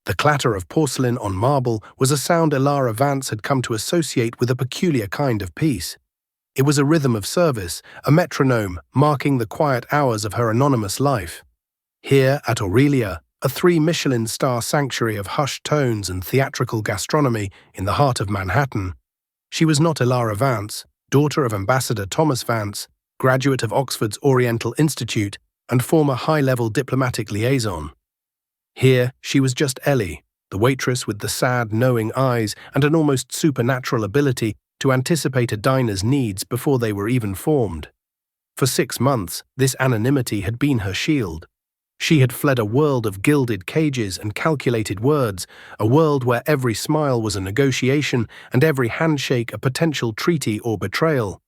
The clatter of porcelain on marble was a sound Elara Vance had come to associate with a peculiar kind of peace. It was a rhythm of service, a metronome marking the quiet hours of her anonymous life. Here at Aurelia, a 3-Michelin-star sanctuary of hushed tones and theatrical gastronomy in the heart of Manhattan, she was not Elara Vance, daughter of Ambassador Thomas Vance, graduate of Oxford's Oriental Institute and former high-level diplomatic liaison. Here, she was just Ellie, the waitress with the sad, knowing eyes and an almost supernatural ability to anticipate a diner's needs before they were even formed. For 6 months, this anonymity had been her shield. She had fled a world of gilded cages and calculated words, a world where every smile was a negotiation and every handshake a potential treaty or betrayal.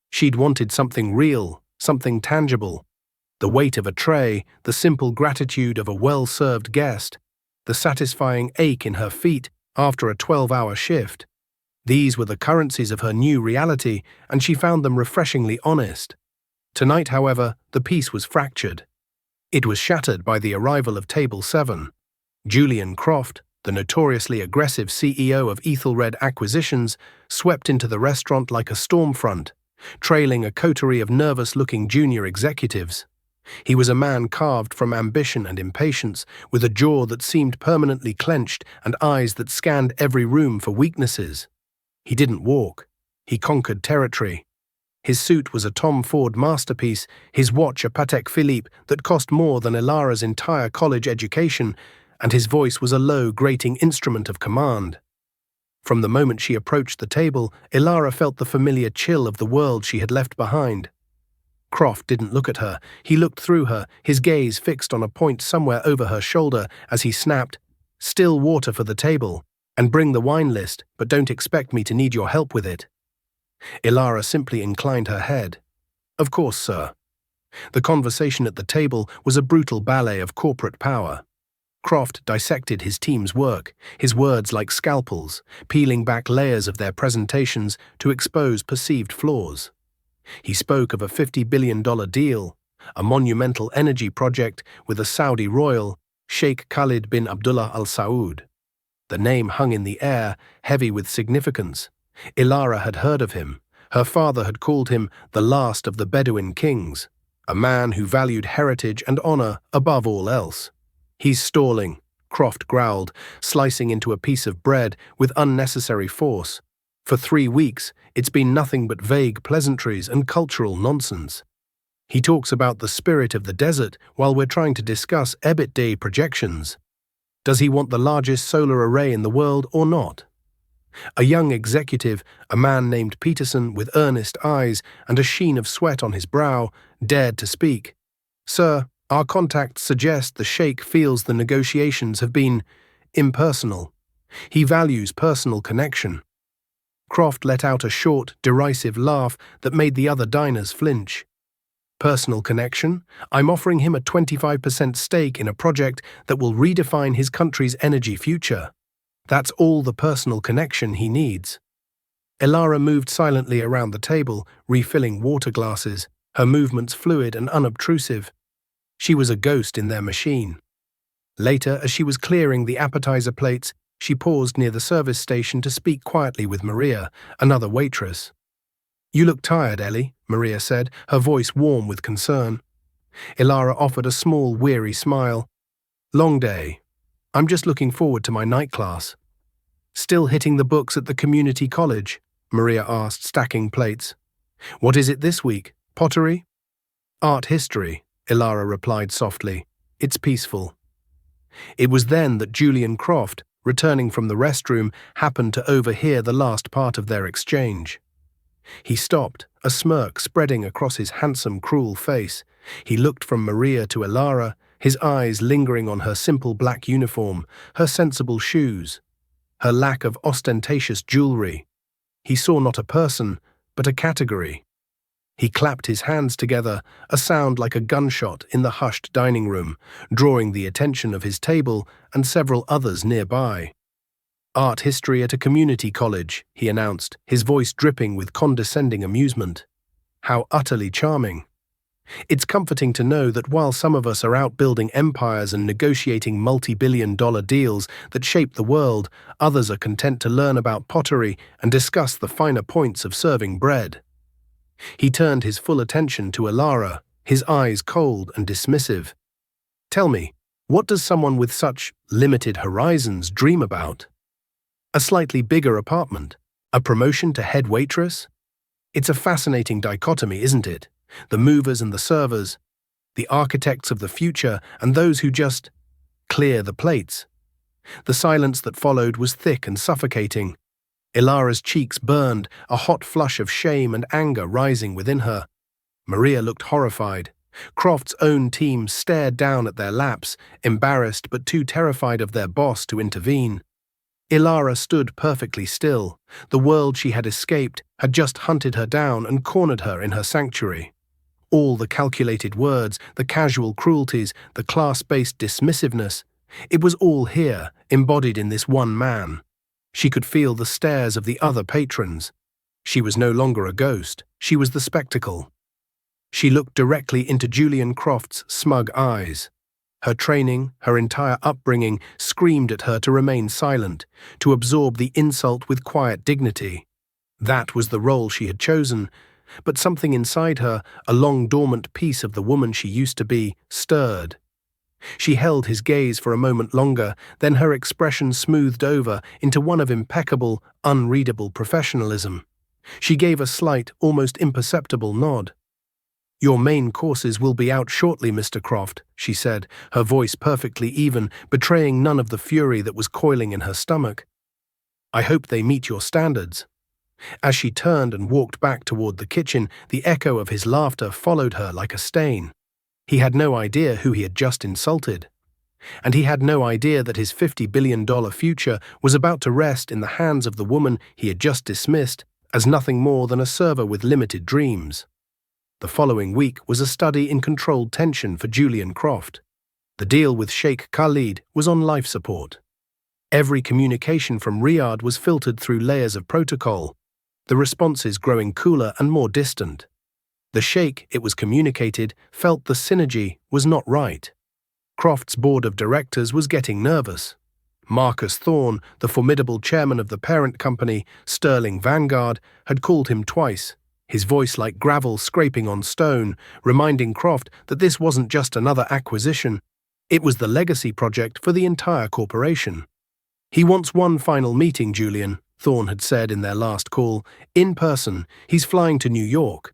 She'd wanted something real, something tangible. The weight of a tray, the simple gratitude of a well-served guest, the satisfying ache in her feet after a 12-hour shift. These were the currencies of her new reality, and she found them refreshingly honest. Tonight, however, the peace was fractured. It was shattered by the arrival of Table 7. Julian Croft, the notoriously aggressive CEO of Ethelred Acquisitions, swept into the restaurant like a storm front, trailing a coterie of nervous-looking junior executives. He was a man carved from ambition and impatience, with a jaw that seemed permanently clenched and eyes that scanned every room for weaknesses. He didn't walk. He conquered territory. His suit was a Tom Ford masterpiece, his watch a Patek Philippe that cost more than Elara's entire college education, and his voice was a low, grating instrument of command. From the moment she approached the table, Elara felt the familiar chill of the world she had left behind. Croft didn't look at her. He looked through her, his gaze fixed on a point somewhere over her shoulder as he snapped, "Still water for the table, and bring the wine list, but don't expect me to need your help with it." Elara simply inclined her head. "Of course, sir." The conversation at the table was a brutal ballet of corporate power. Croft dissected his team's work, his words like scalpels, peeling back layers of their presentations to expose perceived flaws. He spoke of a $50 billion deal, a monumental energy project with a Saudi royal, Sheikh Khalid bin Abdullah Al Saud. The name hung in the air, heavy with significance. Elara had heard of him. Her father had called him the last of the Bedouin kings, a man who valued heritage and honor above all else. "He's stalling," Croft growled, slicing into a piece of bread with unnecessary force. "For 3 weeks, it's been nothing but vague pleasantries and cultural nonsense. He talks about the spirit of the desert while we're trying to discuss EBITDA projections. Does he want the largest solar array in the world or not?" A young executive, a man named Peterson with earnest eyes and a sheen of sweat on his brow, dared to speak. "Sir, our contacts suggest the Sheikh feels the negotiations have been impersonal. He values personal connection." Croft let out a short, derisive laugh that made the other diners flinch. "Personal connection? I'm offering him a 25% stake in a project that will redefine his country's energy future. That's all the personal connection he needs." Elara moved silently around the table, refilling water glasses, her movements fluid and unobtrusive. She was a ghost in their machine. Later, as she was clearing the appetizer plates, she paused near the service station to speak quietly with Maria, another waitress. "You look tired, Ellie," Maria said, her voice warm with concern. Elara offered a small, weary smile. "Long day. I'm just looking forward to my night class." "Still hitting the books at the community college?" Maria asked, stacking plates. "What is it this week? Pottery?" "Art history," Elara replied softly. "It's peaceful." It was then that Julian Croft, returning from the restroom, happened to overhear the last part of their exchange. He stopped, a smirk spreading across his handsome, cruel face. He looked from Maria to Elara, his eyes lingering on her simple black uniform, her sensible shoes, her lack of ostentatious jewelry. He saw not a person, but a category. He clapped his hands together, a sound like a gunshot in the hushed dining room, drawing the attention of his table and several others nearby. "Art history at a community college," he announced, his voice dripping with condescending amusement. "How utterly charming." It's comforting to know that while some of us are out building empires and negotiating multi-billion-dollar deals that shape the world, others are content to learn about pottery and discuss the finer points of serving bread. He turned his full attention to Alara, his eyes cold and dismissive. Tell me, what does someone with such limited horizons dream about? A slightly bigger apartment? A promotion to head waitress? It's a fascinating dichotomy, isn't it? The movers and the servers, the architects of the future and those who just clear the plates. The silence that followed was thick and suffocating. Ilara's cheeks burned, a hot flush of shame and anger rising within her. Maria looked horrified. Croft's own team stared down at their laps, embarrassed but too terrified of their boss to intervene. Ilara stood perfectly still. The world she had escaped had just hunted her down and cornered her in her sanctuary. All the calculated words, the casual cruelties, the class-based dismissiveness, it was all here, embodied in this one man. She could feel the stares of the other patrons. She was no longer a ghost, she was the spectacle. She looked directly into Julian Croft's smug eyes. Her training, her entire upbringing, screamed at her to remain silent, to absorb the insult with quiet dignity. That was the role she had chosen, but something inside her, a long-dormant piece of the woman she used to be, stirred. She held his gaze for a moment longer, then her expression smoothed over into one of impeccable, unreadable professionalism. She gave a slight, almost imperceptible nod. "Your main courses will be out shortly, Mr. Croft," she said, her voice perfectly even, betraying none of the fury that was coiling in her stomach. "I hope they meet your standards." As she turned and walked back toward the kitchen, the echo of his laughter followed her like a stain. He had no idea who he had just insulted. And he had no idea that his $50 billion future was about to rest in the hands of the woman he had just dismissed as nothing more than a server with limited dreams. The following week was a study in controlled tension for Julian Croft. The deal with Sheikh Khalid was on life support. Every communication from Riyadh was filtered through layers of protocol, the responses growing cooler and more distant. The Sheikh, it was communicated, felt the synergy was not right. Croft's board of directors was getting nervous. Marcus Thorne, the formidable chairman of the parent company, Sterling Vanguard, had called him twice, his voice like gravel scraping on stone, reminding Croft that this wasn't just another acquisition, it was the legacy project for the entire corporation. "He wants one final meeting, Julian," Thorne had said in their last call. "In person, he's flying to New York.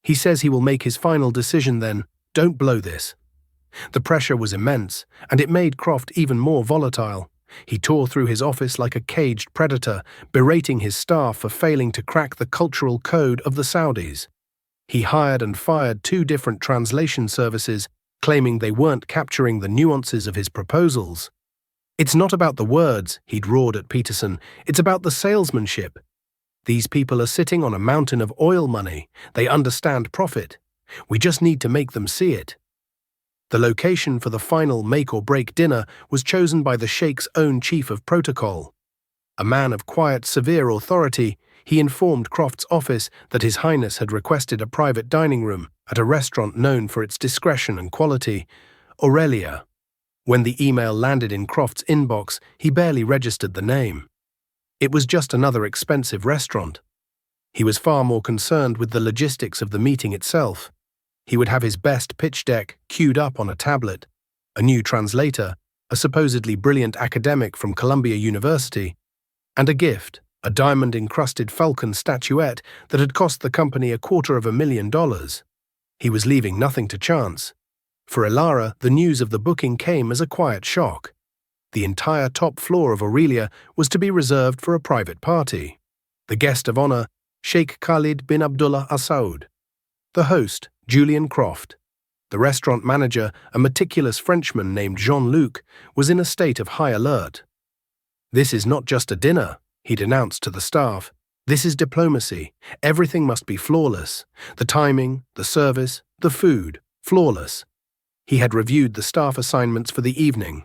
He says he will make his final decision then. Don't blow this." The pressure was immense, and it made Croft even more volatile. He tore through his office like a caged predator, berating his staff for failing to crack the cultural code of the Saudis. He hired and fired 2 different translation services, claiming they weren't capturing the nuances of his proposals. "It's not about the words," he'd roared at Peterson, "it's about the salesmanship. These people are sitting on a mountain of oil money. They understand profit. We just need to make them see it." The location for the final make-or-break dinner was chosen by the Sheikh's own chief of protocol. A man of quiet, severe authority, he informed Croft's office that His Highness had requested a private dining room at a restaurant known for its discretion and quality, Aurelia. When the email landed in Croft's inbox, he barely registered the name. It was just another expensive restaurant. He was far more concerned with the logistics of the meeting itself. He would have his best pitch deck queued up on a tablet, a new translator, a supposedly brilliant academic from Columbia University, and a gift, a diamond-encrusted falcon statuette that had cost the company $250,000. He was leaving nothing to chance. For Ilara, the news of the booking came as a quiet shock. The entire top floor of Aurelia was to be reserved for a private party. The guest of honor, Sheikh Khalid bin Abdullah Al Saud. The host, Julian Croft. The restaurant manager, a meticulous Frenchman named Jean-Luc, was in a state of high alert. "This is not just a dinner," he'd announced to the staff. "This is diplomacy. Everything must be flawless. The timing, the service, the food, flawless." He had reviewed the staff assignments for the evening.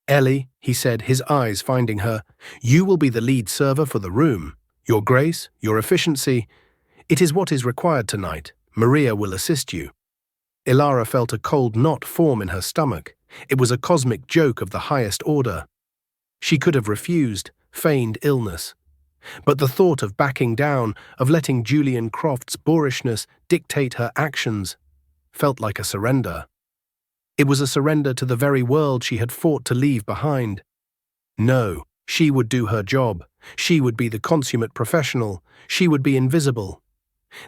"Ellie," he said, his eyes finding her, "you will be the lead server for the room. Your grace, your efficiency, it is what is required tonight. Maria will assist you." Ilara felt a cold knot form in her stomach. It was a cosmic joke of the highest order. She could have refused, feigned illness. But the thought of backing down, of letting Julian Croft's boorishness dictate her actions, felt like a surrender. It was a surrender to the very world she had fought to leave behind. No, she would do her job. She would be the consummate professional. She would be invisible.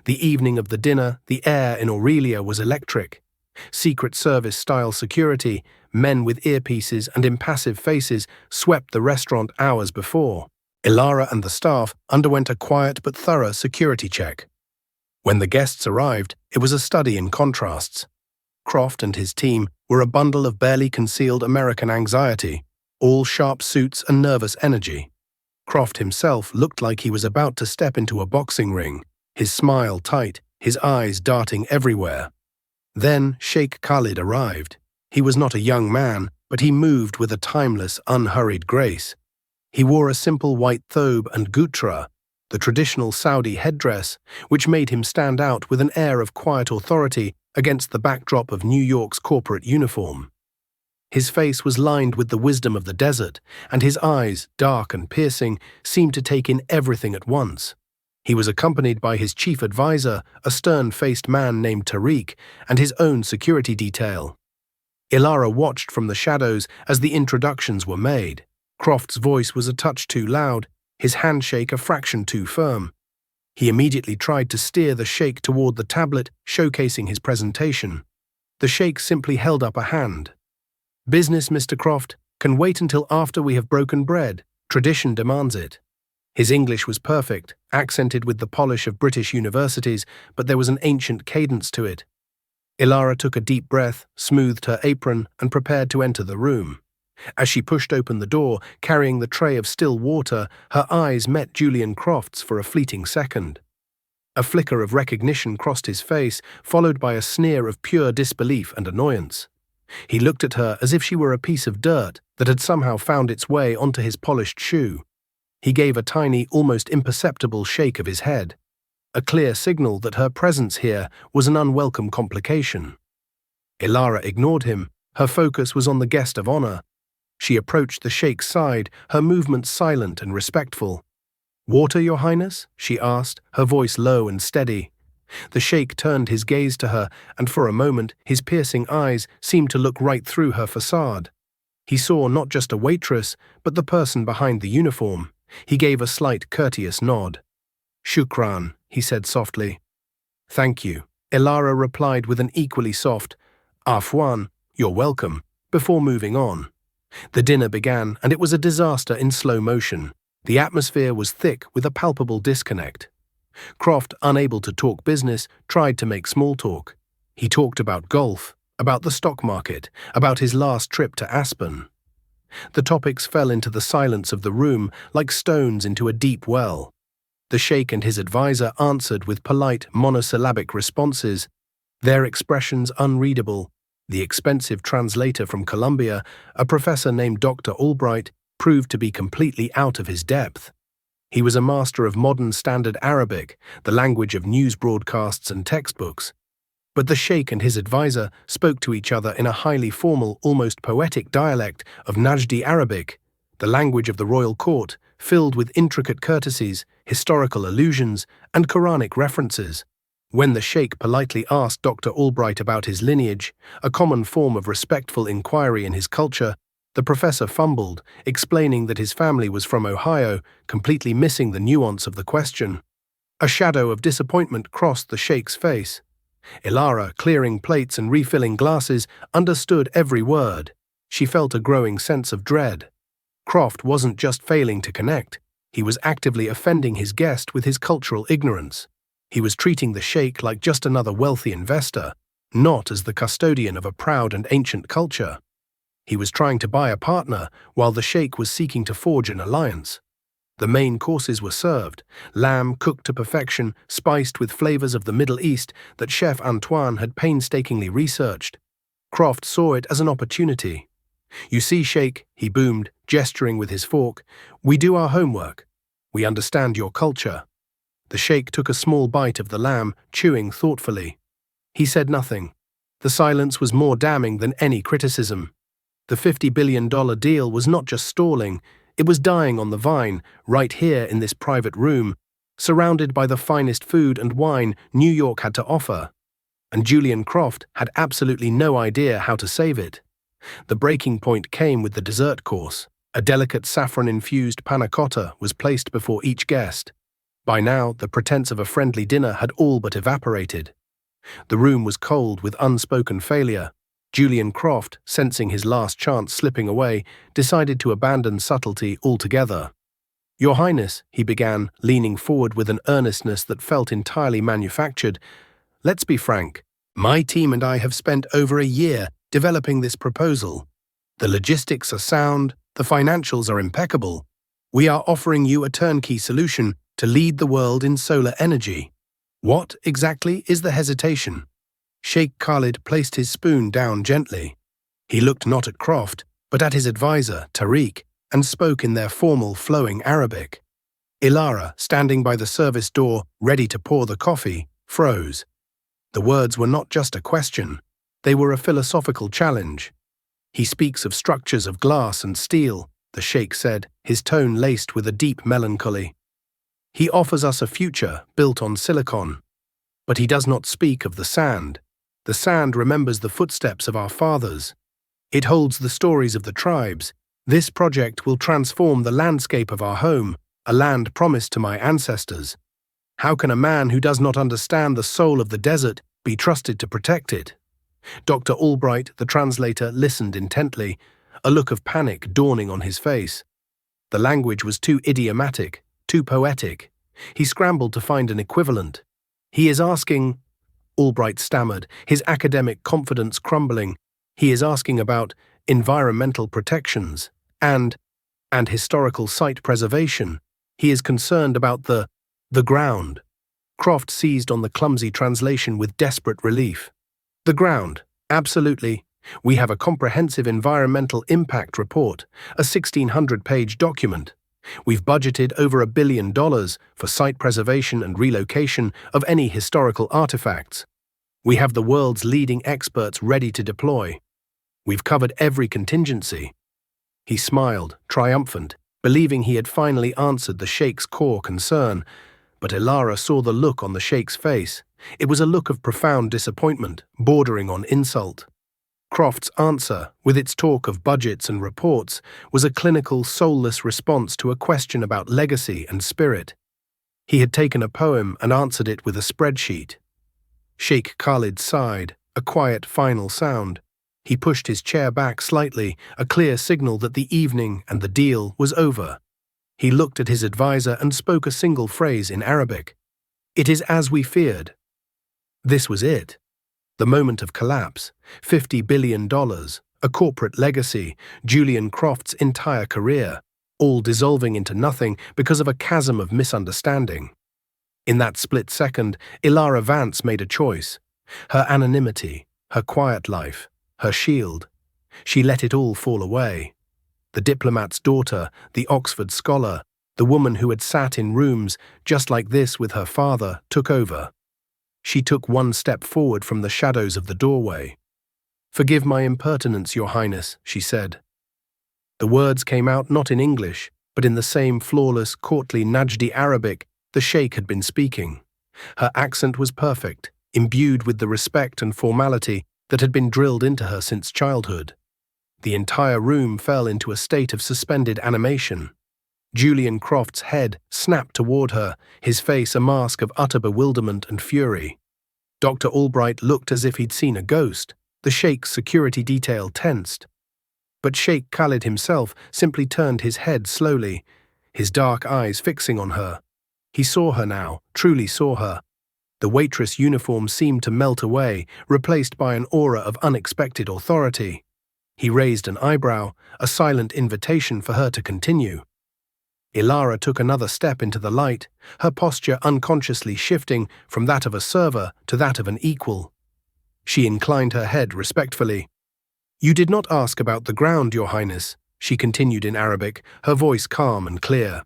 The evening of the dinner, the air in Aurelia was electric. Secret Service-style security, men with earpieces and impassive faces, swept the restaurant hours before. Ilara and the staff underwent a quiet but thorough security check. When the guests arrived, it was a study in contrasts. Croft and his team were a bundle of barely concealed American anxiety, all sharp suits and nervous energy. Croft himself looked like he was about to step into a boxing ring, his smile tight, his eyes darting everywhere. Then Sheikh Khalid arrived. He was not a young man, but he moved with a timeless, unhurried grace. He wore a simple white thobe and gutra, the traditional Saudi headdress, which made him stand out with an air of quiet authority against the backdrop of New York's corporate uniform. His face was lined with the wisdom of the desert, and his eyes, dark and piercing, seemed to take in everything at once. He was accompanied by his chief advisor, a stern-faced man named Tariq, and his own security detail. Ilara watched from the shadows as the introductions were made. Croft's voice was a touch too loud, his handshake a fraction too firm. He immediately tried to steer the sheikh toward the tablet showcasing his presentation. The sheikh simply held up a hand. "Business, Mr. Croft, can wait until after we have broken bread. Tradition demands it." His English was perfect, accented with the polish of British universities, but there was an ancient cadence to it. Ilara took a deep breath, smoothed her apron, and prepared to enter the room. As she pushed open the door, carrying the tray of still water, her eyes met Julian Croft's for a fleeting second. A flicker of recognition crossed his face, followed by a sneer of pure disbelief and annoyance. He looked at her as if she were a piece of dirt that had somehow found its way onto his polished shoe. He gave a tiny, almost imperceptible shake of his head, a clear signal that her presence here was an unwelcome complication. Ilara ignored him. Her focus was on the guest of honor. She approached the sheikh's side, her movements silent and respectful. "Water, Your Highness?" she asked, her voice low and steady. The sheikh turned his gaze to her, and for a moment his piercing eyes seemed to look right through her facade. He saw not just a waitress, but the person behind the uniform. He gave a slight, courteous nod. "Shukran," he said softly. "Thank you," Ilara replied with an equally soft, "Afwan, you're welcome," before moving on. The dinner began, and it was a disaster in slow motion. The atmosphere was thick with a palpable disconnect. Croft, unable to talk business, tried to make small talk. He talked about golf, about the stock market, about his last trip to Aspen. The topics fell into the silence of the room like stones into a deep well. The sheikh and his advisor answered with polite, monosyllabic responses, their expressions unreadable. The expensive translator from Columbia, a professor named Dr. Albright, proved to be completely out of his depth. He was a master of modern Standard Arabic, the language of news broadcasts and textbooks. But the sheikh and his advisor spoke to each other in a highly formal, almost poetic dialect of Najdi Arabic, the language of the royal court, filled with intricate courtesies, historical allusions, and Quranic references. When the sheikh politely asked Dr. Albright about his lineage, a common form of respectful inquiry in his culture, the professor fumbled, explaining that his family was from Ohio, completely missing the nuance of the question. A shadow of disappointment crossed the sheikh's face. Ilara, clearing plates and refilling glasses, understood every word. She felt a growing sense of dread. Croft wasn't just failing to connect. He was actively offending his guest with his cultural ignorance. He was treating the sheikh like just another wealthy investor, not as the custodian of a proud and ancient culture. He was trying to buy a partner, while the sheikh was seeking to forge an alliance. The main courses were served, lamb cooked to perfection, spiced with flavors of the Middle East that Chef Antoine had painstakingly researched. Croft saw it as an opportunity. "You see, sheikh," he boomed, gesturing with his fork, "we do our homework. We understand your culture." The sheikh took a small bite of the lamb, chewing thoughtfully. He said nothing. The silence was more damning than any criticism. The $50 billion deal was not just stalling, it was dying on the vine, right here in this private room, surrounded by the finest food and wine New York had to offer. And Julian Croft had absolutely no idea how to save it. The breaking point came with the dessert course. A delicate saffron-infused panna cotta was placed before each guest. By now, the pretense of a friendly dinner had all but evaporated. The room was cold with unspoken failure. Julian Croft, sensing his last chance slipping away, decided to abandon subtlety altogether. "Your Highness," he began, leaning forward with an earnestness that felt entirely manufactured, "let's be frank. My team and I have spent over a year developing this proposal. The logistics are sound, the financials are impeccable. We are offering you a turnkey solution to lead the world in solar energy. What exactly is the hesitation?" Sheikh Khalid placed his spoon down gently. He looked not at Croft, but at his advisor, Tariq, and spoke in their formal, flowing Arabic. Ilara, standing by the service door, ready to pour the coffee, froze. The words were not just a question, they were a philosophical challenge. "He speaks of structures of glass and steel," the sheikh said, his tone laced with a deep melancholy. "He offers us a future built on silicon. But he does not speak of the sand. The sand remembers the footsteps of our fathers. It holds the stories of the tribes. This project will transform the landscape of our home, a land promised to my ancestors. How can a man who does not understand the soul of the desert be trusted to protect it?" Dr. Albright, the translator, listened intently, a look of panic dawning on his face. The language was too idiomatic, too poetic. He scrambled to find an equivalent. "He is asking," Albright stammered, his academic confidence crumbling. "He is asking about environmental protections and historical site preservation. He is concerned about the ground." Croft seized on the clumsy translation with desperate relief. "The ground, absolutely. We have a comprehensive environmental impact report, a 1,600-page document. We've budgeted over $1 billion for site preservation and relocation of any historical artifacts. We have the world's leading experts ready to deploy. We've covered every contingency." He smiled, triumphant, believing he had finally answered the sheikh's core concern, but Ilara saw the look on the sheikh's face. It was a look of profound disappointment, bordering on insult. Croft's answer, with its talk of budgets and reports, was a clinical, soulless response to a question about legacy and spirit. He had taken a poem and answered it with a spreadsheet. Sheikh Khalid sighed, a quiet final sound. He pushed his chair back slightly, a clear signal that the evening and the deal was over. He looked at his advisor and spoke a single phrase in Arabic. "It is as we feared." This was it. The moment of collapse, $50 billion, a corporate legacy, Julian Croft's entire career, all dissolving into nothing because of a chasm of misunderstanding. In that split second, Ilara Vance made a choice. Her anonymity, her quiet life, her shield. She let it all fall away. The diplomat's daughter, the Oxford scholar, the woman who had sat in rooms just like this with her father, took over. She took one step forward from the shadows of the doorway. "Forgive my impertinence, Your Highness," she said. The words came out not in English, but in the same flawless, courtly Najdi Arabic the sheikh had been speaking. Her accent was perfect, imbued with the respect and formality that had been drilled into her since childhood. The entire room fell into a state of suspended animation. Julian Croft's head snapped toward her, his face a mask of utter bewilderment and fury. Dr. Albright looked as if he'd seen a ghost. The sheikh's security detail tensed. But Sheikh Khalid himself simply turned his head slowly, his dark eyes fixing on her. He saw her now, truly saw her. The waitress uniform seemed to melt away, replaced by an aura of unexpected authority. He raised an eyebrow, a silent invitation for her to continue. Ilara took another step into the light, her posture unconsciously shifting from that of a server to that of an equal. She inclined her head respectfully. "You did not ask about the ground, Your Highness," she continued in Arabic, her voice calm and clear.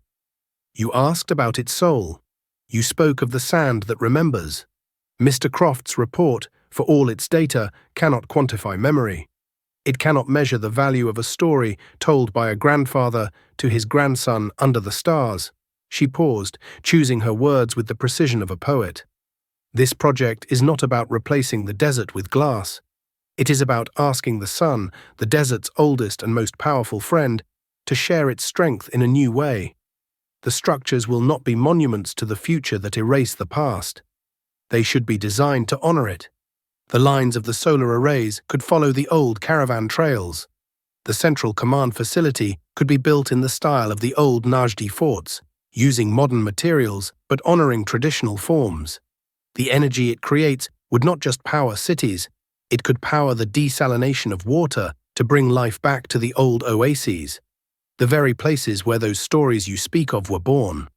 "You asked about its soul. You spoke of the sand that remembers. Mr. Croft's report, for all its data, cannot quantify memory. It cannot measure the value of a story told by a grandfather to his grandson under the stars. She paused, choosing her words with the precision of a poet. This project is not about replacing the desert with glass. It is about asking the sun, the desert's oldest and most powerful friend, to share its strength in a new way. The structures will not be monuments to the future that erase the past. They should be designed to honor it. The lines of the solar arrays could follow the old caravan trails. The central command facility could be built in the style of the old Najdi forts, using modern materials but honoring traditional forms. The energy it creates would not just power cities, it could power the desalination of water to bring life back to the old oases, the very places where those stories you speak of were born.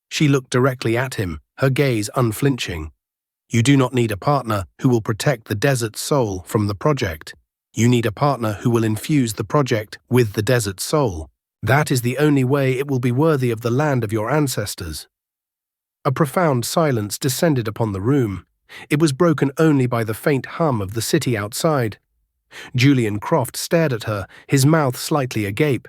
She looked directly at him, her gaze unflinching. You do not need a partner who will protect the desert's soul from the project. You need a partner who will infuse the project with the desert's soul. That is the only way it will be worthy of the land of your ancestors. A profound silence descended upon the room. It was broken only by the faint hum of the city outside. Julian Croft stared at her, his mouth slightly agape.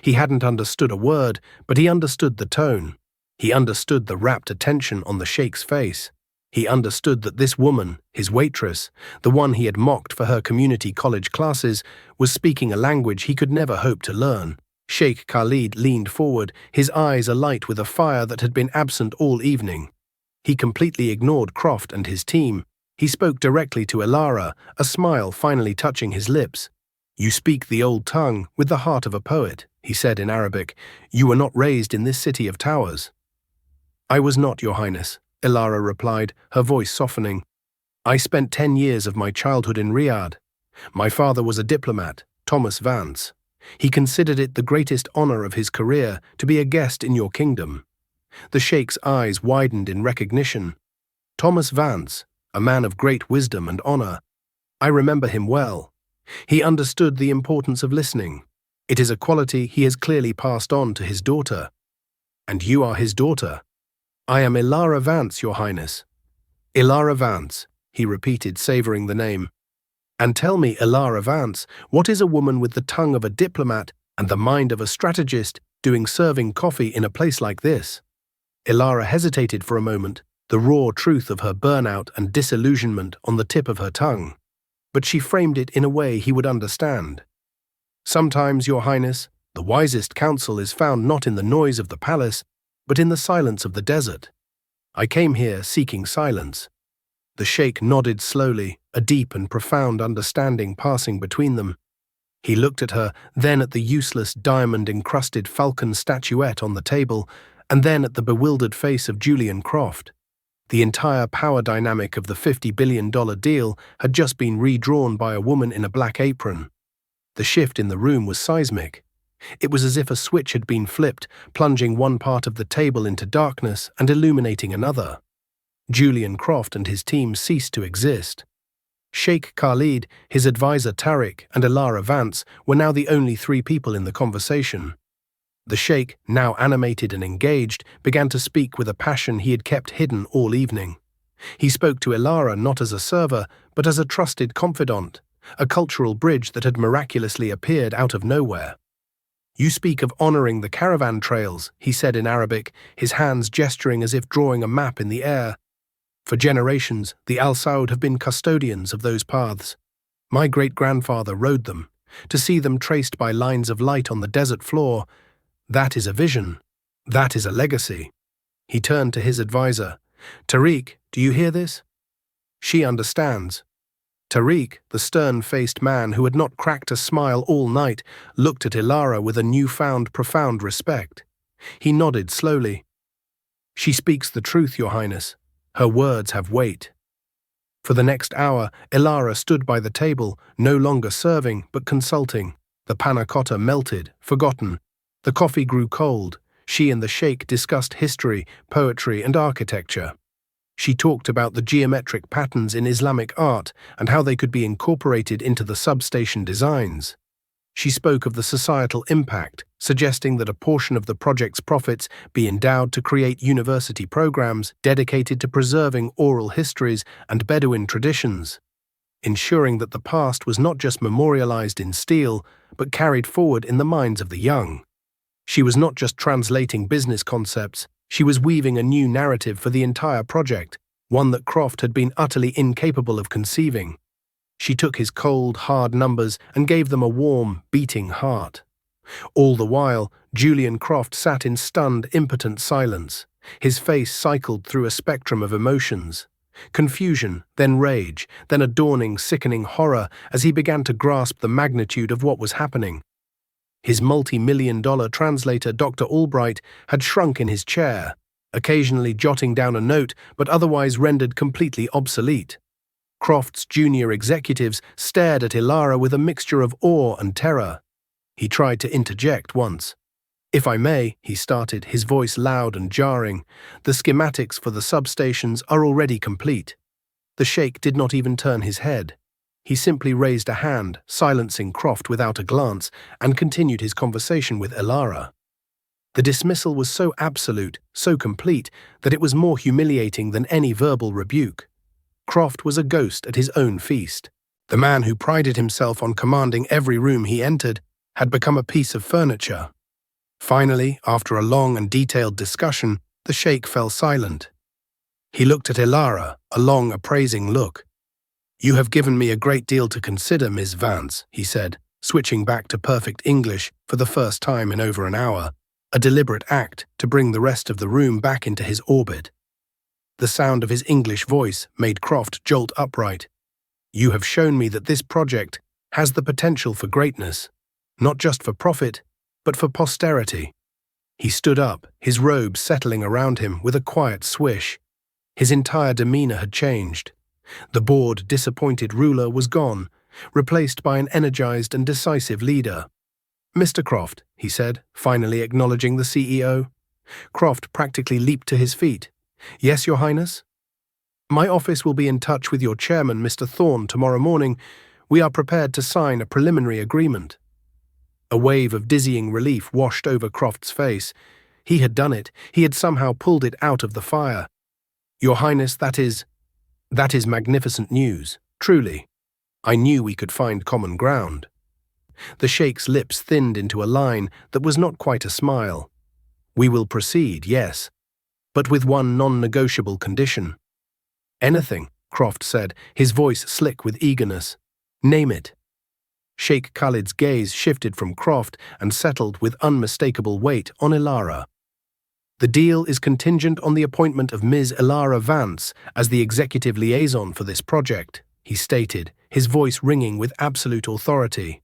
He hadn't understood a word, but he understood the tone. He understood the rapt attention on the Sheikh's face. He understood that this woman, his waitress, the one he had mocked for her community college classes, was speaking a language he could never hope to learn. Sheikh Khalid leaned forward, his eyes alight with a fire that had been absent all evening. He completely ignored Croft and his team. He spoke directly to Ilara, a smile finally touching his lips. "You speak the old tongue with the heart of a poet," he said in Arabic. "You were not raised in this city of towers." "I was not, Your Highness," Ilara replied, her voice softening. "I spent 10 years of my childhood in Riyadh. My father was a diplomat, Thomas Vance. He considered it the greatest honor of his career to be a guest in your kingdom." The Sheikh's eyes widened in recognition. Thomas Vance, a man of great wisdom and honor. I remember him well. He understood the importance of listening. It is a quality he has clearly passed on to his daughter. "And you are his daughter." "I am Ilara Vance, Your Highness." "Ilara Vance," he repeated, savoring the name. "And tell me, Ilara Vance, what is a woman with the tongue of a diplomat and the mind of a strategist doing serving coffee in a place like this?" Ilara hesitated for a moment, the raw truth of her burnout and disillusionment on the tip of her tongue. But she framed it in a way he would understand. "Sometimes, Your Highness, the wisest counsel is found not in the noise of the palace, but in the silence of the desert. I came here seeking silence." The Sheikh nodded slowly, a deep and profound understanding passing between them. He looked at her, then at the useless diamond-encrusted falcon statuette on the table, and then at the bewildered face of Julian Croft. The entire power dynamic of the $50 billion deal had just been redrawn by a woman in a black apron. The shift in the room was seismic. It was as if a switch had been flipped, plunging one part of the table into darkness and illuminating another. Julian Croft and his team ceased to exist. Sheikh Khalid, his advisor Tariq, and Ilara Vance were now the only 3 people in the conversation. The Sheikh, now animated and engaged, began to speak with a passion he had kept hidden all evening. He spoke to Ilara not as a server, but as a trusted confidant, a cultural bridge that had miraculously appeared out of nowhere. "You speak of honoring the caravan trails," he said in Arabic, his hands gesturing as if drawing a map in the air. "For generations, the Al Saud have been custodians of those paths. My great-grandfather rode them. To see them traced by lines of light on the desert floor, that is a vision. That is a legacy." He turned to his advisor. "Tariq, do you hear this?" "She understands." Tariq, the stern-faced man who had not cracked a smile all night, looked at Ilara with a newfound profound respect. He nodded slowly. "She speaks the truth, Your Highness. Her words have weight." For the next hour, Ilara stood by the table, no longer serving but consulting. The panna cotta melted, forgotten. The coffee grew cold. She and the Sheikh discussed history, poetry, and architecture. She talked about the geometric patterns in Islamic art and how they could be incorporated into the substation designs. She spoke of the societal impact, suggesting that a portion of the project's profits be endowed to create university programs dedicated to preserving oral histories and Bedouin traditions. ensuring that the past was not just memorialized in steel, but carried forward in the minds of the young. She was not just translating business concepts, she was weaving a new narrative for the entire project, one that Croft had been utterly incapable of conceiving. She took his cold, hard numbers and gave them a warm, beating heart. All the while, Julian Croft sat in stunned, impotent silence. His face cycled through a spectrum of emotions. Confusion, then rage, then a dawning, sickening horror as he began to grasp the magnitude of what was happening. His multi-million-dollar translator, Dr. Albright, had shrunk in his chair, occasionally jotting down a note but otherwise rendered completely obsolete. Croft's junior executives stared at Ilara with a mixture of awe and terror. He tried to interject once. "If I may," he started, his voice loud and jarring, "the schematics for the substations are already complete." The sheikh did not even turn his head. He simply raised a hand, silencing Croft without a glance, and continued his conversation with Ilara. The dismissal was so absolute, so complete, that it was more humiliating than any verbal rebuke. Croft was a ghost at his own feast. The man who prided himself on commanding every room he entered had become a piece of furniture. Finally, after a long and detailed discussion, the sheikh fell silent. He looked at Ilara, a long, appraising look. "You have given me a great deal to consider, Ms. Vance," he said, switching back to perfect English for the first time in over an hour, a deliberate act to bring the rest of the room back into his orbit. The sound of his English voice made Croft jolt upright. "You have shown me that this project has the potential for greatness, not just for profit, but for posterity." He stood up, his robes settling around him with a quiet swish. His entire demeanor had changed. The bored, disappointed ruler was gone, replaced by an energized and decisive leader. "Mr. Croft," he said, finally acknowledging the CEO. Croft practically leaped to his feet. "Yes, Your Highness?" "My office will be in touch with your chairman, Mr. Thorne, tomorrow morning. We are prepared to sign a preliminary agreement." A wave of dizzying relief washed over Croft's face. He had done it. He had somehow pulled it out of the fire. "Your Highness, that is magnificent news, truly. I knew we could find common ground." The sheikh's lips thinned into a line that was not quite a smile. "We will proceed, yes, but with one non-negotiable condition." "Anything," Croft said, his voice slick with eagerness. "Name it." Sheikh Khalid's gaze shifted from Croft and settled with unmistakable weight on Ilara. "The deal is contingent on the appointment of Ms. Ilara Vance as the executive liaison for this project," he stated, his voice ringing with absolute authority.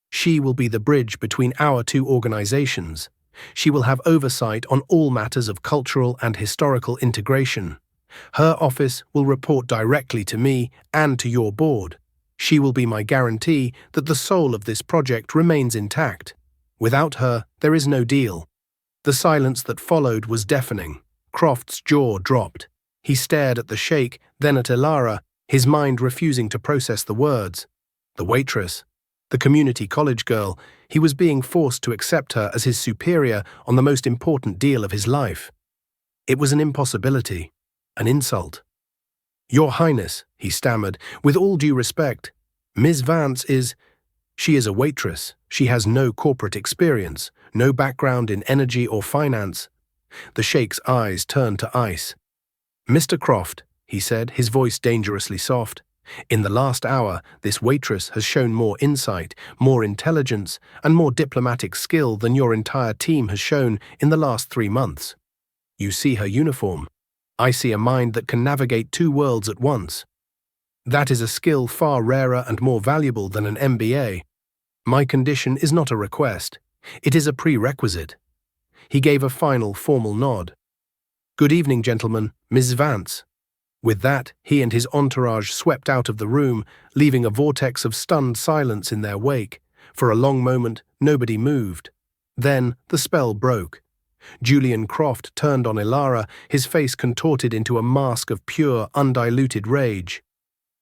"She will be the bridge between our two organizations. She will have oversight on all matters of cultural and historical integration. Her office will report directly to me and to your board. She will be my guarantee that the soul of this project remains intact. Without her, there is no deal." The silence that followed was deafening. Croft's jaw dropped. He stared at the sheikh, then at Ilara, his mind refusing to process the words. The waitress, the community college girl, he was being forced to accept her as his superior on the most important deal of his life. It was an impossibility, an insult. "Your Highness," he stammered, "with all due respect, Ms. Vance she is a waitress. She has no corporate experience, no background in energy or finance." The sheikh's eyes turned to ice. "Mr. Croft," he said, his voice dangerously soft, "in the last hour, this waitress has shown more insight, more intelligence, and more diplomatic skill than your entire team has shown in the last 3 months. You see her uniform. I see a mind that can navigate 2 worlds at once. That is a skill far rarer and more valuable than an MBA. My condition is not a request. It is a prerequisite." He gave a final formal nod. "Good evening, gentlemen, Ms. Vance." With that, he and his entourage swept out of the room, leaving a vortex of stunned silence in their wake. For a long moment, nobody moved. Then, the spell broke. Julian Croft turned on Ilara, his face contorted into a mask of pure, undiluted rage.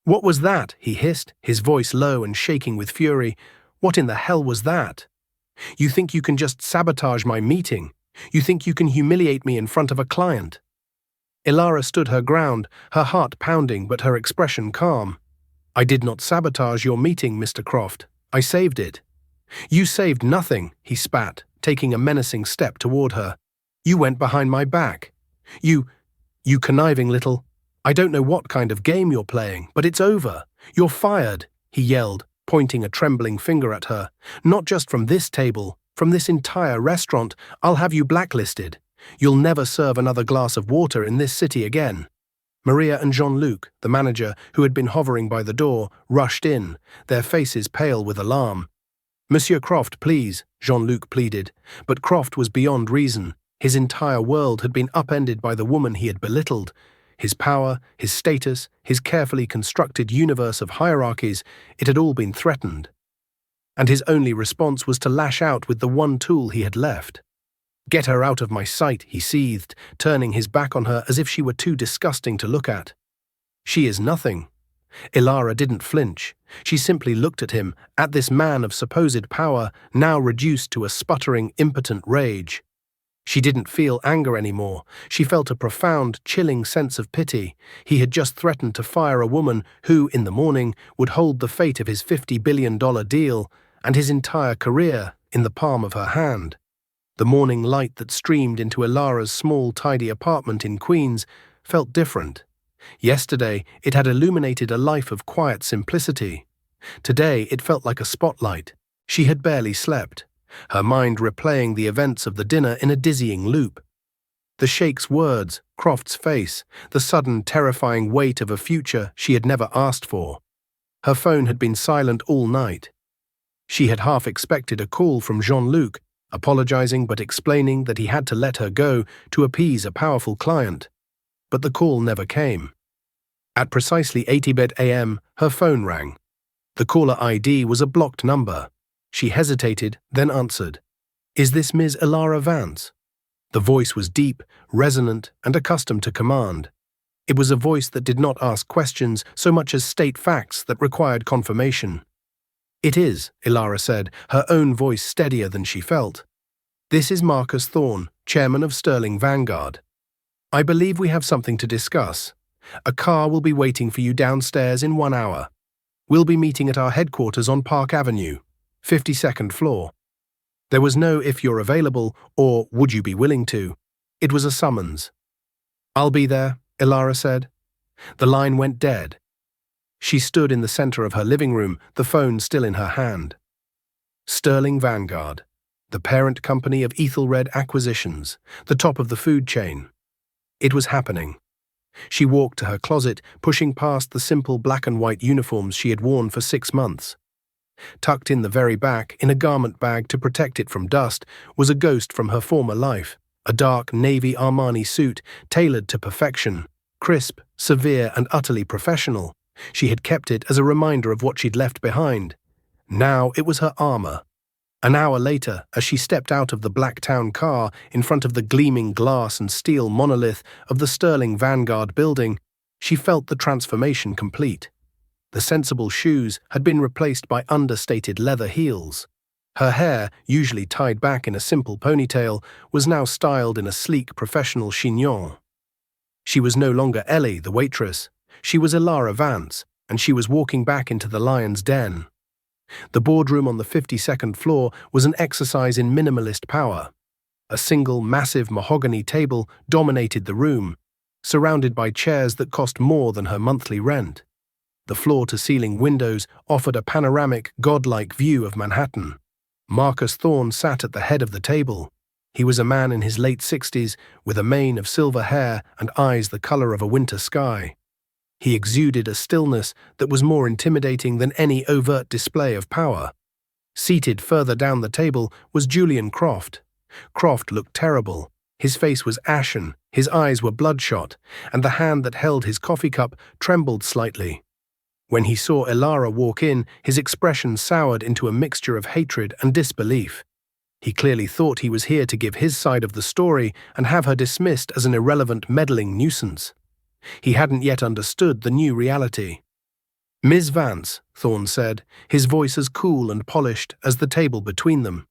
"What was that?" he hissed, his voice low and shaking with fury. "What in the hell was that? You think you can just sabotage my meeting? You think you can humiliate me in front of a client?" Ilara stood her ground, her heart pounding but her expression calm. "I did not sabotage your meeting, Mr. Croft. I saved it." "You saved nothing," he spat, taking a menacing step toward her. "You went behind my back. You conniving little... I don't know what kind of game you're playing, but it's over. You're fired," he yelled, pointing a trembling finger at her. "Not just from this table, from this entire restaurant. I'll have you blacklisted. You'll never serve another glass of water in this city again." Maria and Jean-Luc, the manager, who had been hovering by the door, rushed in, their faces pale with alarm. "Monsieur Croft, please," Jean-Luc pleaded, but Croft was beyond reason. His entire world had been upended by the woman he had belittled. His power, his status, his carefully constructed universe of hierarchies, it had all been threatened. And his only response was to lash out with the one tool he had left. "Get her out of my sight," he seethed, turning his back on her as if she were too disgusting to look at. "She is nothing." Ilara didn't flinch. She simply looked at him, at this man of supposed power, now reduced to a sputtering, impotent rage. She didn't feel anger anymore. She felt a profound, chilling sense of pity. He had just threatened to fire a woman who, in the morning, would hold the fate of his $50 billion deal and his entire career in the palm of her hand. The morning light that streamed into Ilara's small, tidy apartment in Queens felt different. Yesterday, it had illuminated a life of quiet simplicity. Today, it felt like a spotlight. She had barely slept, her mind replaying the events of the dinner in a dizzying loop. The sheik's words, Croft's face, the sudden terrifying weight of a future she had never asked for. Her phone had been silent all night. She had half expected a call from Jean-Luc, apologizing but explaining that he had to let her go to appease a powerful client. But the call never came. At precisely 8:00 a.m., her phone rang. The caller ID was a blocked number. She hesitated, then answered. "Is this Ms. Ilara Vance?" The voice was deep, resonant, and accustomed to command. It was a voice that did not ask questions so much as state facts that required confirmation. "It is," Ilara said, her own voice steadier than she felt. "This is Marcus Thorne, chairman of Sterling Vanguard. I believe we have something to discuss. A car will be waiting for you downstairs in 1 hour. We'll be meeting at our headquarters on Park Avenue, 52nd floor." There was no "if you're available" or "would you be willing to." It was a summons. "I'll be there," Ilara said. The line went dead. She stood in the center of her living room, the phone still in her hand. Sterling Vanguard, the parent company of Ethelred Acquisitions, the top of the food chain. It was happening. She walked to her closet, pushing past the simple black and white uniforms she had worn for 6 months. Tucked in the very back, in a garment bag to protect it from dust, was a ghost from her former life, a dark navy Armani suit tailored to perfection, crisp, severe, and utterly professional. She had kept it as a reminder of what she'd left behind. Now it was her armor. An hour later, as she stepped out of the black town car in front of the gleaming glass and steel monolith of the Sterling Vanguard building, she felt the transformation complete. The sensible shoes had been replaced by understated leather heels. Her hair, usually tied back in a simple ponytail, was now styled in a sleek professional chignon. She was no longer Ellie, the waitress. She was Ilara Vance, and she was walking back into the lion's den. The boardroom on the 52nd floor was an exercise in minimalist power. A single, massive mahogany table dominated the room, surrounded by chairs that cost more than her monthly rent. The floor-to-ceiling windows offered a panoramic, godlike view of Manhattan. Marcus Thorne sat at the head of the table. He was a man in his late 60s, with a mane of silver hair and eyes the color of a winter sky. He exuded a stillness that was more intimidating than any overt display of power. Seated further down the table was Julian Croft. Croft looked terrible. His face was ashen, his eyes were bloodshot, and the hand that held his coffee cup trembled slightly. When he saw Ilara walk in, his expression soured into a mixture of hatred and disbelief. He clearly thought he was here to give his side of the story and have her dismissed as an irrelevant, meddling nuisance. He hadn't yet understood the new reality. "Ms. Vance," Thorne said, his voice as cool and polished as the table between them.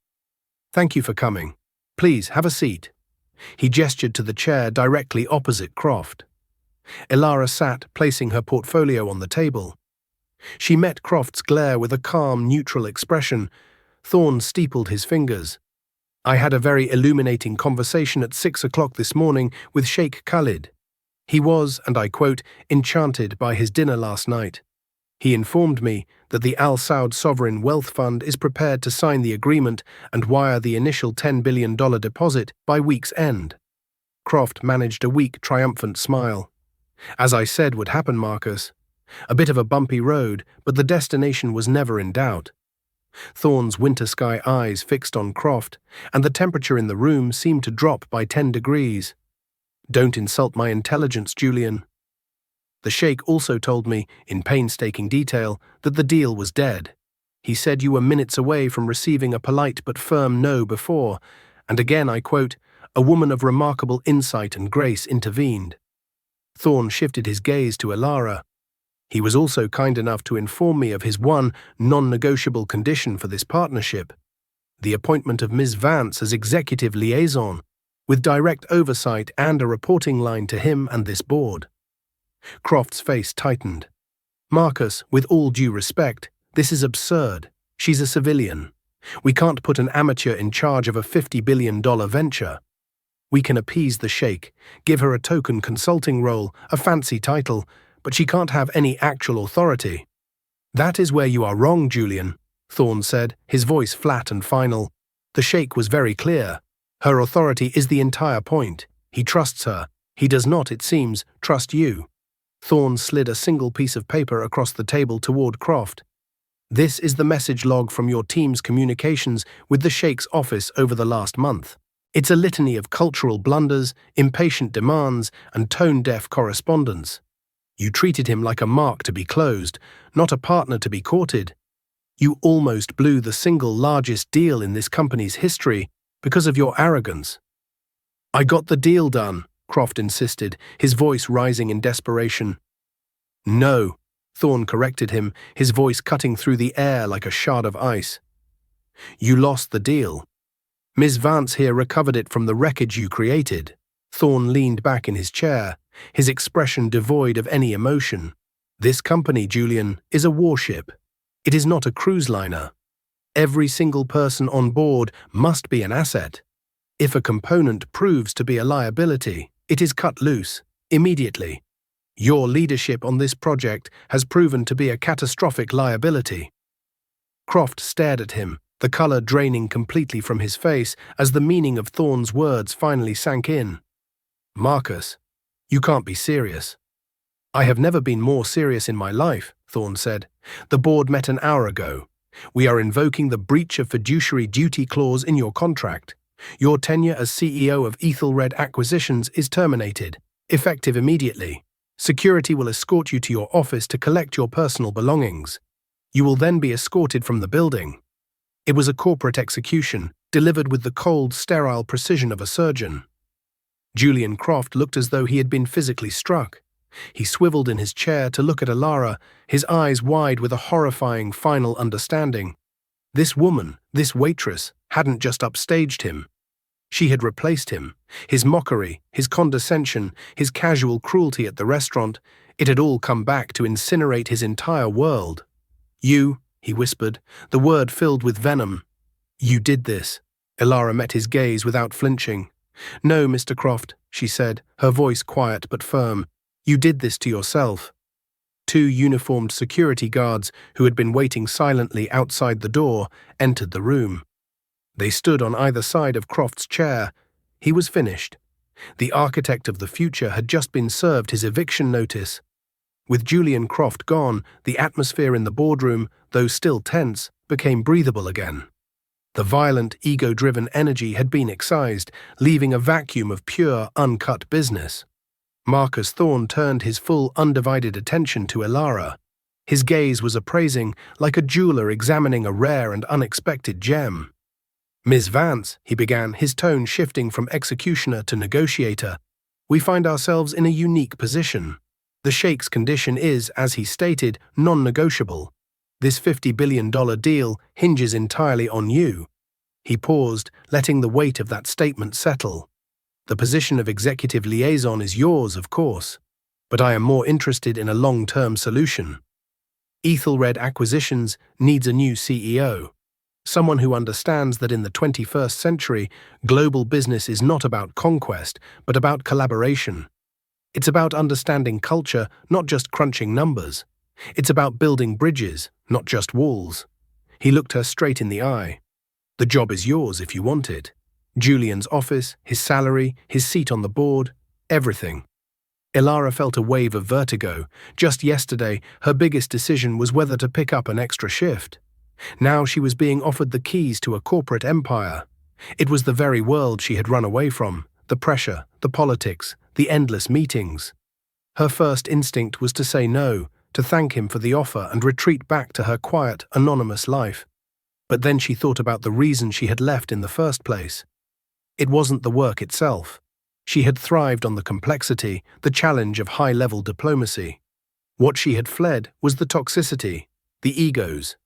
"Thank you for coming. Please, have a seat." He gestured to the chair directly opposite Croft. Ilara sat, placing her portfolio on the table. She met Croft's glare with a calm, neutral expression. Thorne steepled his fingers. I had a very illuminating conversation at 6 o'clock this morning with Sheikh Khalid. He was, and I quote, enchanted by his dinner last night. He informed me that the Al Saud Sovereign Wealth Fund is prepared to sign the agreement and wire the initial $10 billion deposit by week's end. Croft managed a weak, triumphant smile. As I said would happen, Marcus. A bit of a bumpy road, but the destination was never in doubt. Thorne's winter sky eyes fixed on Croft, and the temperature in the room seemed to drop by 10 degrees. Don't insult my intelligence, Julian. The Sheikh also told me, in painstaking detail, that the deal was dead. He said you were minutes away from receiving a polite but firm no before, and again I quote, a woman of remarkable insight and grace intervened. Thorne shifted his gaze to Elara. He was also kind enough to inform me of his one non-negotiable condition for this partnership, the appointment of Ms. Vance as executive liaison, with direct oversight and a reporting line to him and this board. Croft's face tightened. Marcus, with all due respect, this is absurd. She's a civilian. We can't put an amateur in charge of a $50 billion venture. We can appease the Sheikh, give her a token consulting role, a fancy title, but she can't have any actual authority. That is where you are wrong, Julian, Thorne said, his voice flat and final. The Sheikh was very clear. Her authority is the entire point. He trusts her. He does not, it seems, trust you. Thorne slid a single piece of paper across the table toward Croft. This is the message log from your team's communications with the Sheikh's office over the last month. It's a litany of cultural blunders, impatient demands, and tone-deaf correspondence. You treated him like a mark to be closed, not a partner to be courted. You almost blew the single largest deal in this company's history because of your arrogance. I got the deal done, Croft insisted, his voice rising in desperation. No, Thorne corrected him, his voice cutting through the air like a shard of ice. You lost the deal. Ms. Vance here recovered it from the wreckage you created. Thorne leaned back in his chair, his expression devoid of any emotion. This company, Julian, is a warship. It is not a cruise liner. Every single person on board must be an asset. If a component proves to be a liability, it is cut loose, immediately. Your leadership on this project has proven to be a catastrophic liability. Croft stared at him, the color draining completely from his face as the meaning of Thorne's words finally sank in. Marcus, you can't be serious. I have never been more serious in my life, Thorne said. The board met an hour ago. We are invoking the breach of fiduciary duty clause in your contract. Your tenure as CEO of Ethelred Acquisitions is terminated, effective immediately. Security will escort you to your office to collect your personal belongings. You will then be escorted from the building. It was a corporate execution, delivered with the cold, sterile precision of a surgeon. Julian Croft looked as though he had been physically struck. He swiveled in his chair to look at Elara, his eyes wide with a horrifying final understanding. This woman, this waitress, hadn't just upstaged him. She had replaced him. His mockery, his condescension, his casual cruelty at the restaurant, it had all come back to incinerate his entire world. You, he whispered, the word filled with venom. You did this. Elara met his gaze without flinching. No, Mr. Croft, she said, her voice quiet but firm. You did this to yourself. Two uniformed security guards, who had been waiting silently outside the door, entered the room. They stood on either side of Croft's chair. He was finished. The architect of the future had just been served his eviction notice. With Julian Croft gone, the atmosphere in the boardroom, though still tense, became breathable again. The violent, ego-driven energy had been excised, leaving a vacuum of pure, uncut business. Marcus Thorne turned his full, undivided attention to Elara. His gaze was appraising, like a jeweler examining a rare and unexpected gem. Ms. Vance, he began, his tone shifting from executioner to negotiator, we find ourselves in a unique position. The Sheikh's condition is, as he stated, non-negotiable. This $50 billion deal hinges entirely on you. He paused, letting the weight of that statement settle. The position of executive liaison is yours, of course, but I am more interested in a long-term solution. Ethelred Acquisitions needs a new CEO. Someone who understands that in the 21st century, global business is not about conquest, but about collaboration. It's about understanding culture, not just crunching numbers. It's about building bridges, not just walls. He looked her straight in the eye. The job is yours if you want it. Julian's office, his salary, his seat on the board, everything. Ilara felt a wave of vertigo. Just yesterday, her biggest decision was whether to pick up an extra shift. Now she was being offered the keys to a corporate empire. It was the very world she had run away from, the pressure, the politics, the endless meetings. Her first instinct was to say no, to thank him for the offer and retreat back to her quiet, anonymous life. But then she thought about the reason she had left in the first place. It wasn't the work itself. She had thrived on the complexity, the challenge of high-level diplomacy. What she had fled was the toxicity, the egos,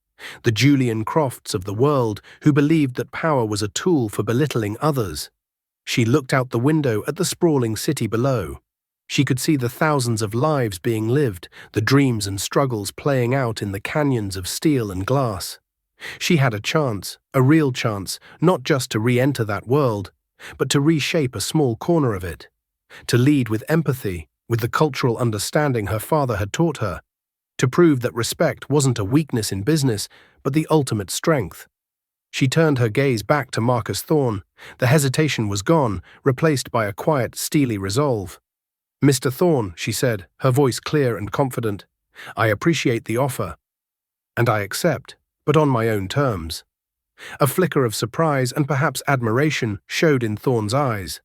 the Julian Crofts of the world who believed that power was a tool for belittling others. She looked out the window at the sprawling city below. She could see the thousands of lives being lived, the dreams and struggles playing out in the canyons of steel and glass. She had a chance, a real chance, not just to re-enter that world, but to reshape a small corner of it, to lead with empathy, with the cultural understanding her father had taught her, to prove that respect wasn't a weakness in business, but the ultimate strength. She turned her gaze back to Marcus Thorne. The hesitation was gone, replaced by a quiet, steely resolve. "Mr. Thorne," she said, her voice clear and confident, "I appreciate the offer. And I accept, but on my own terms." A flicker of surprise and perhaps admiration showed in Thorne's eyes.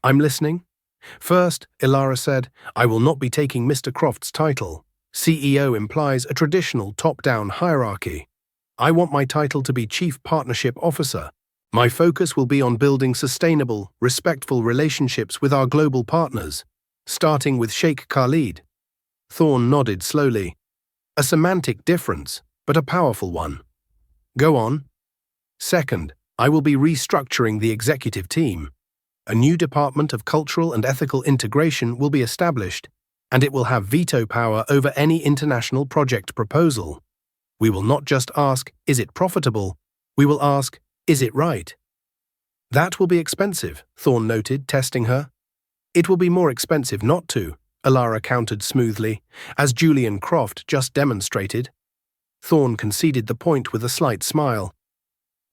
"I'm listening." "First," Ilara said, "I will not be taking Mr. Croft's title. CEO implies a traditional top-down hierarchy. I want my title to be Chief Partnership Officer. My focus will be on building sustainable, respectful relationships with our global partners, starting with Sheikh Khalid." Thorne nodded slowly. "A semantic difference, but a powerful one. Go on." "Second, I will be restructuring the executive team. A new department of cultural and ethical integration will be established, and it will have veto power over any international project proposal. We will not just ask, is it profitable? We will ask, is it right?" "That will be expensive," Thorne noted, testing her. "It will be more expensive not to," Ilara countered smoothly, "as Julian Croft just demonstrated." Thorne conceded the point with a slight smile.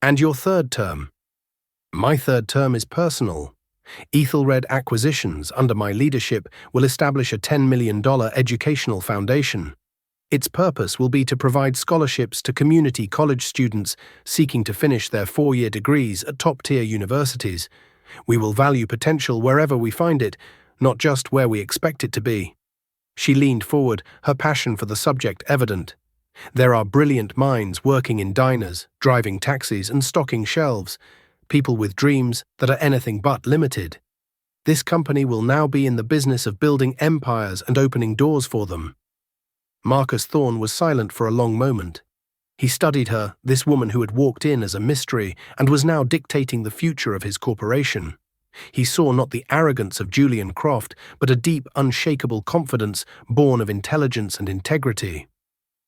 "And your third term?" "My third term is personal. Ethelred Acquisitions, under my leadership, will establish a $10 million educational foundation. Its purpose will be to provide scholarships to community college students seeking to finish their 4-year degrees at top-tier universities. We will value potential wherever we find it, not just where we expect it to be." She leaned forward, her passion for the subject evident. "There are brilliant minds working in diners, driving taxis and stocking shelves, people with dreams that are anything but limited. This company will now be in the business of building empires and opening doors for them." Marcus Thorne was silent for a long moment. He studied her, this woman who had walked in as a mystery and was now dictating the future of his corporation. He saw not the arrogance of Julian Croft, but a deep, unshakable confidence born of intelligence and integrity.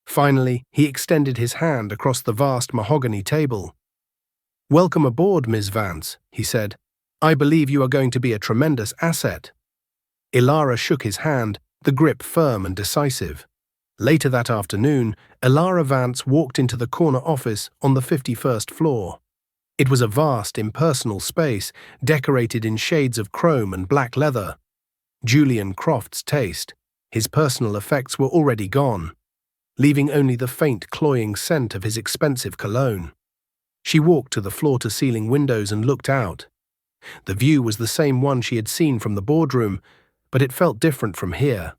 Finally, he extended his hand across the vast mahogany table. "Welcome aboard, Ms. Vance," he said. "I believe you are going to be a tremendous asset." Ilara shook his hand, the grip firm and decisive. Later that afternoon, Ilara Vance walked into the corner office on the 51st floor. It was a vast, impersonal space, decorated in shades of chrome and black leather. Julian Croft's taste. His personal effects were already gone, leaving only the faint, cloying scent of his expensive cologne. She walked to the floor-to-ceiling windows and looked out. The view was the same one she had seen from the boardroom, but it felt different from here.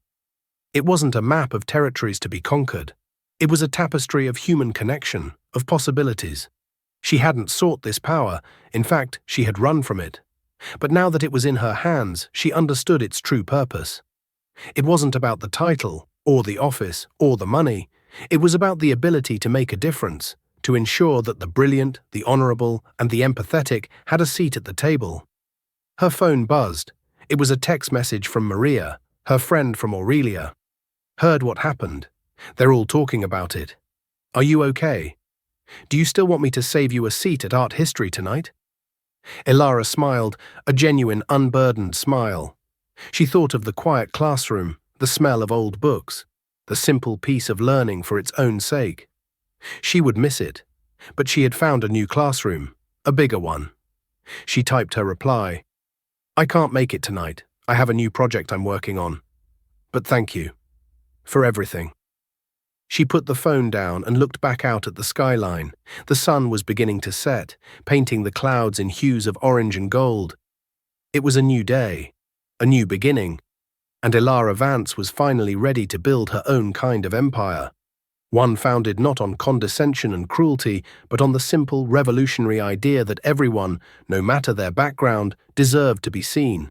It wasn't a map of territories to be conquered. It was a tapestry of human connection, of possibilities. She hadn't sought this power, in fact, she had run from it. But now that it was in her hands, she understood its true purpose. It wasn't about the title, or the office, or the money. It was about the ability to make a difference, to ensure that the brilliant, the honorable, and the empathetic had a seat at the table. Her phone buzzed. It was a text message from Maria, her friend from Aurelia. "Heard what happened. They're all talking about it. Are you okay? Do you still want me to save you a seat at art history tonight? Elara smiled, a genuine, unburdened smile. She thought of the quiet classroom, the smell of old books, the simple peace of learning for its own sake. She would miss it, but she had found a new classroom, a bigger one. She typed her reply. I can't make it tonight. I have a new project I'm working on. But thank you. For everything. She put the phone down and looked back out at the skyline. The sun was beginning to set, painting the clouds in hues of orange and gold. It was a new day, a new beginning, and Elara Vance was finally ready to build her own kind of empire. One founded not on condescension and cruelty, but on the simple, revolutionary idea that everyone, no matter their background, deserved to be seen.